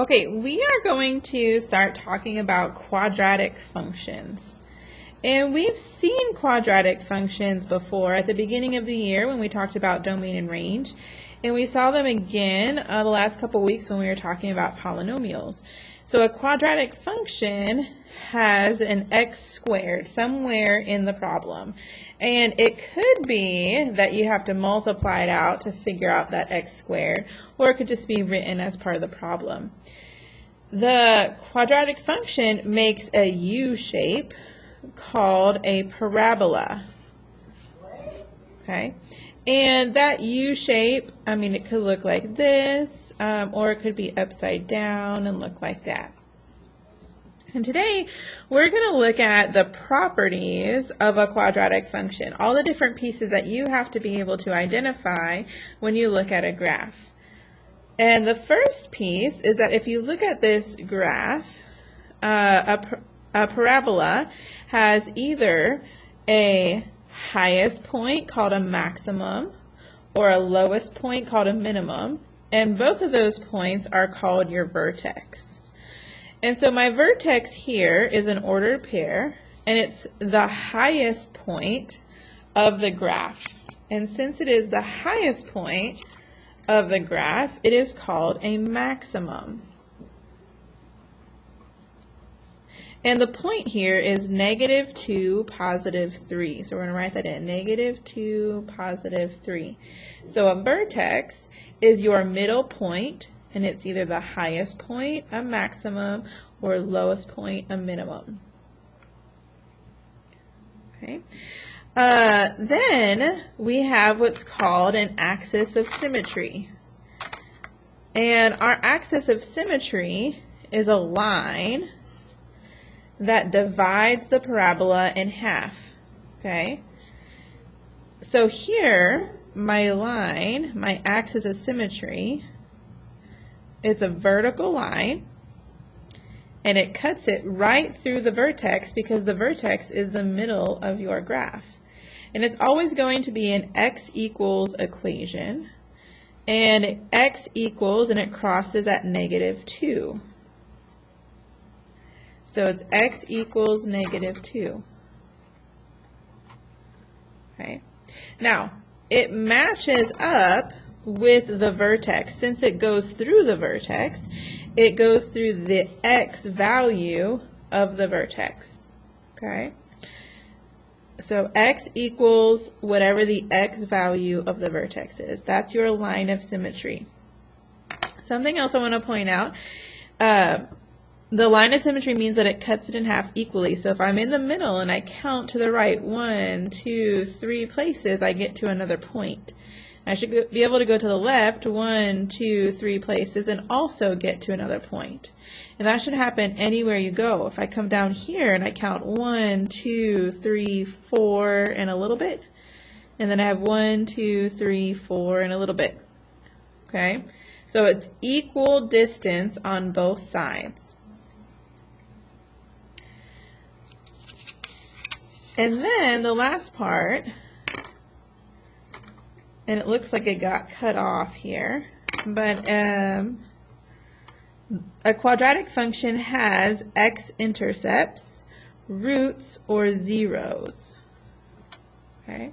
Okay, we are going to start talking about quadratic functions. And we've seen quadratic functions before at the beginning of the year when we talked about domain and range. And we saw them again the last couple weeks when we were talking about polynomials. So a quadratic function has an x squared somewhere in the problem. And it could be that you have to multiply it out to figure out that x squared, or it could just be written as part of the problem. The quadratic function makes a U shape called a parabola. Okay, and that U shape, it could look like this, or it could be upside down and look like that. And today we're going to look at the properties of a quadratic function, all the different pieces that you have to be able to identify when you look at a graph. And the first piece is that if you look at this graph, a parabola has either a highest point called a maximum or a lowest point called a minimum, and both of those points are called your vertex. And so my vertex here is an ordered pair, and it's the highest point of the graph. And since it is the highest point of the graph, it is called a maximum. And the point here is -2, +3. So we're going to write that in, -2, +3. So a vertex is your middle point, and it's either the highest point, a maximum, or lowest point, a minimum. Okay. Then we have what's called an axis of symmetry. And our axis of symmetry is a line that divides the parabola in half. Okay? So here, my line, my axis of symmetry, it's a vertical line, and it cuts it right through the vertex because the vertex is the middle of your graph. And it's always going to be an x equals equation, and x equals, and it crosses at -2. So it's x equals -2. Okay. Now, it matches up with the vertex. Since it goes through the vertex, it goes through the x value of the vertex. Okay? So x equals whatever the x value of the vertex is. That's your line of symmetry. Something else I want to point out, the line of symmetry means that it cuts it in half equally. So if I'm in the middle and I count to the right 1, 2, 3 places, I get to another point. I should be able to go to the left 1, 2, 3 places and also get to another point. And that should happen anywhere you go. If I come down here and I count 1, 2, 3, 4 and a little bit, and then I have 1, 2, 3, 4 and a little bit. Okay? So it's equal distance on both sides. And then the last part, and it looks like it got cut off here, but a quadratic function has x-intercepts, roots, or zeros. Okay?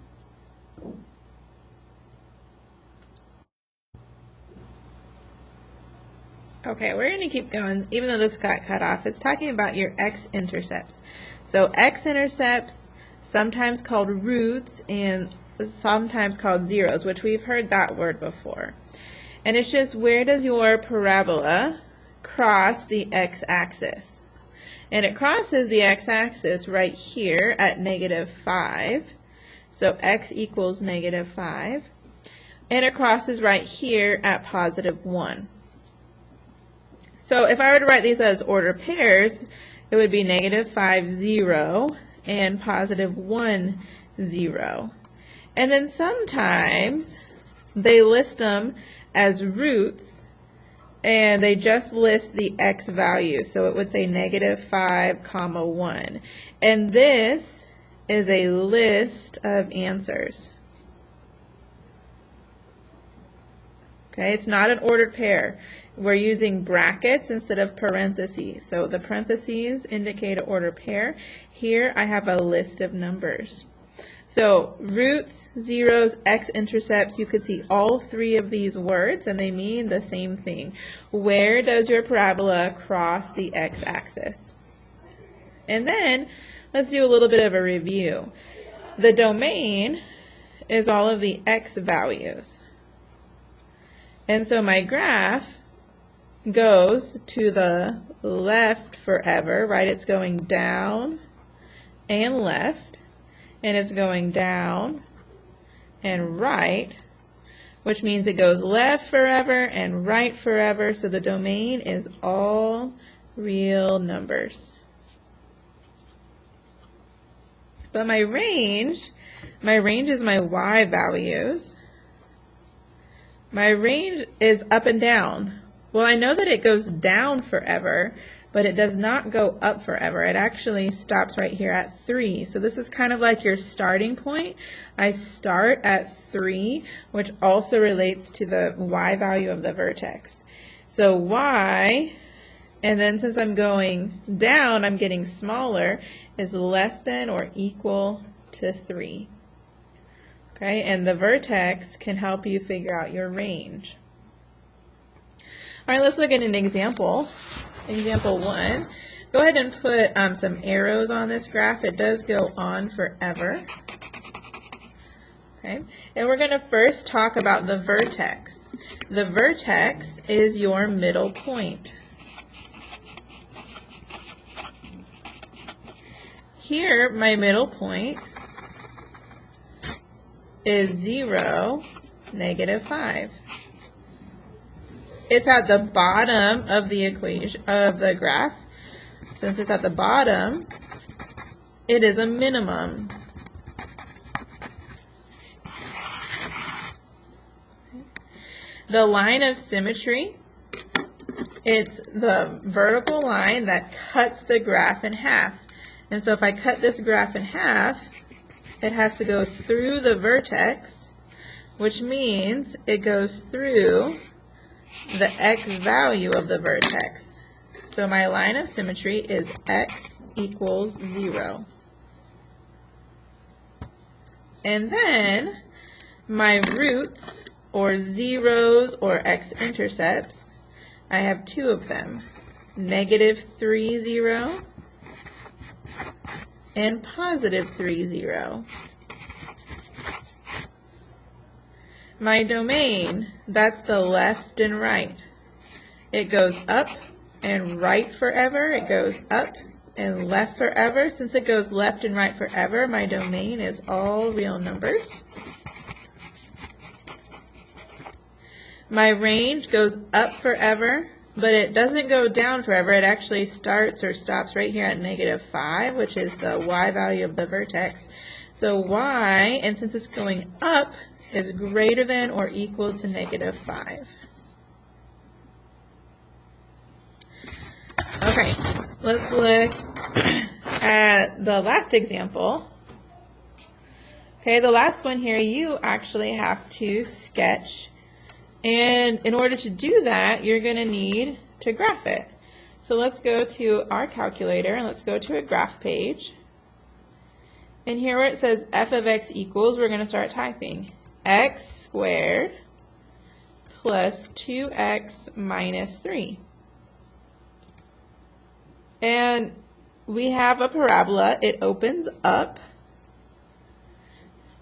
Okay, we're going to keep going, even though this got cut off. It's talking about your x-intercepts. So x-intercepts, sometimes called roots, and sometimes called zeros, which we've heard that word before. And it's just, where does your parabola cross the x-axis? And it crosses the x-axis right here at -5. So x equals -5. And it crosses right here at +1. So if I were to write these as ordered pairs, it would be -5, 0, and +1, 0. And then sometimes they list them as roots, and they just list the x value. So it would say -5, 1. And this is a list of answers. Okay, it's not an ordered pair. We're using brackets instead of parentheses. So the parentheses indicate an ordered pair. Here I have a list of numbers. So roots, zeros, x-intercepts, you could see all three of these words and they mean the same thing. Where does your parabola cross the x-axis? And then let's do a little bit of a review. The domain is all of the x values. And so my graph goes to the left forever, right? It's going down and left, and it's going down and right, which means it goes left forever and right forever, so the domain is all real numbers. But my range is my y values. My range is up and down. Well, I know that it goes down forever, but it does not go up forever. It actually stops right here at 3. So this is kind of like your starting point. I start at 3, which also relates to the y value of the vertex. So y, and then since I'm going down, I'm getting smaller, is less than or equal to 3. Okay, and the vertex can help you figure out your range. All right, let's look at an example. Example 1. Go ahead and put some arrows on this graph. It does go on forever. Okay, and we're going to first talk about the vertex. The vertex is your middle point. Here, my middle point is 0, -5. It's at the bottom of the equation of the graph. Since it's at the bottom, it is a minimum. The line of symmetry, it's the vertical line that cuts the graph in half. And so if I cut this graph in half, it has to go through the vertex, which means it goes through the x value of the vertex. So my line of symmetry is x equals 0. And then my roots, or zeros, or x-intercepts, I have two of them, -3, 0, and +3, 0. My domain, that's the left and right. It goes up and right forever. It goes up and left forever. Since it goes left and right forever, my domain is all real numbers. My range goes up forever, but it doesn't go down forever. It actually starts or stops right here at -5, which is the y value of the vertex. So y, and since it's going up, is greater than or equal to -5. Okay, let's look at the last example. Okay, the last one here, you actually have to sketch. And in order to do that, you're going to need to graph it. So let's go to our calculator and let's go to a graph page. And here where it says f of x equals, we're going to start typing x squared plus 2x minus 3. And we have a parabola. It opens up.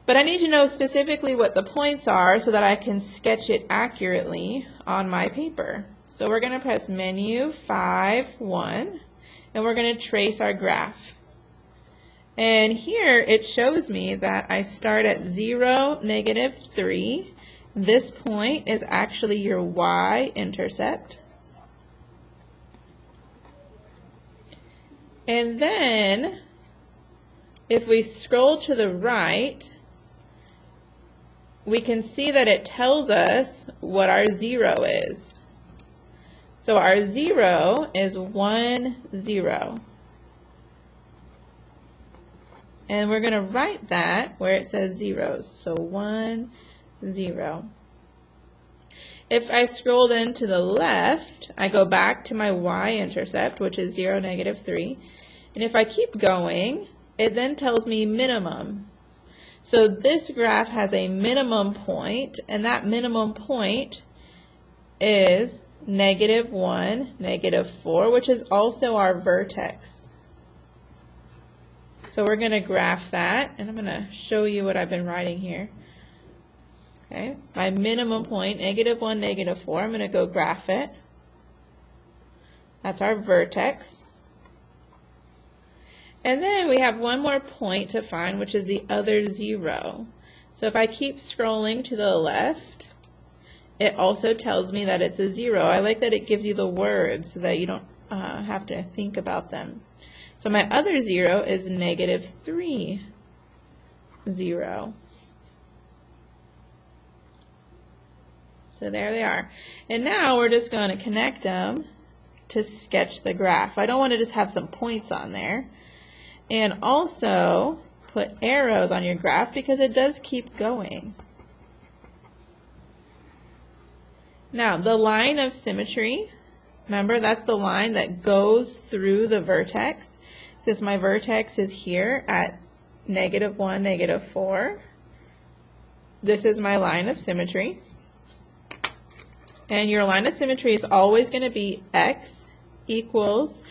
But I need to know specifically what the points are so that I can sketch it accurately on my paper. So we're going to press menu 5, 1, and we're going to trace our graph. And here it shows me that I start at 0, -3. This point is actually your y-intercept. And then if we scroll to the right, we can see that it tells us what our 0 is. So our 0 is 1, 0. And we're going to write that where it says zeros. So 1, 0. If I scroll then to the left, I go back to my y-intercept, which is 0, -3. And if I keep going, it then tells me minimum. So this graph has a minimum point, and that minimum point is -1, -4, which is also our vertex. So we're going to graph that, and I'm going to show you what I've been writing here. Okay, my minimum point, -1, -4, I'm going to go graph it. That's our vertex. And then we have one more point to find, which is the other 0. So if I keep scrolling to the left, it also tells me that it's a 0. I like that it gives you the words so that you don't have to think about them. So my other 0 is -3, 0. So there they are. And now we're just going to connect them to sketch the graph. I don't want to just have some points on there. And also put arrows on your graph because it does keep going. Now, the line of symmetry, remember that's the line that goes through the vertex. Since my vertex is here at -1, -4, this is my line of symmetry. And your line of symmetry is always going to be x equals,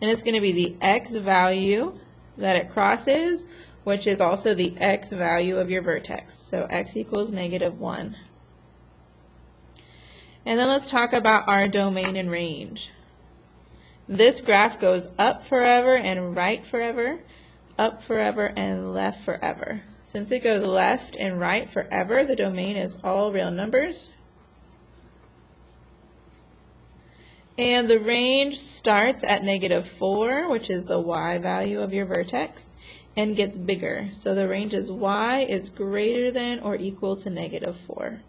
and it's going to be the x value that it crosses, which is also the x value of your vertex. So x equals -1. And then let's talk about our domain and range. This graph goes up forever and right forever, up forever and left forever. Since it goes left and right forever, the domain is all real numbers. And the range starts at -4, which is the y value of your vertex, and gets bigger. So the range is y is greater than or equal to -4.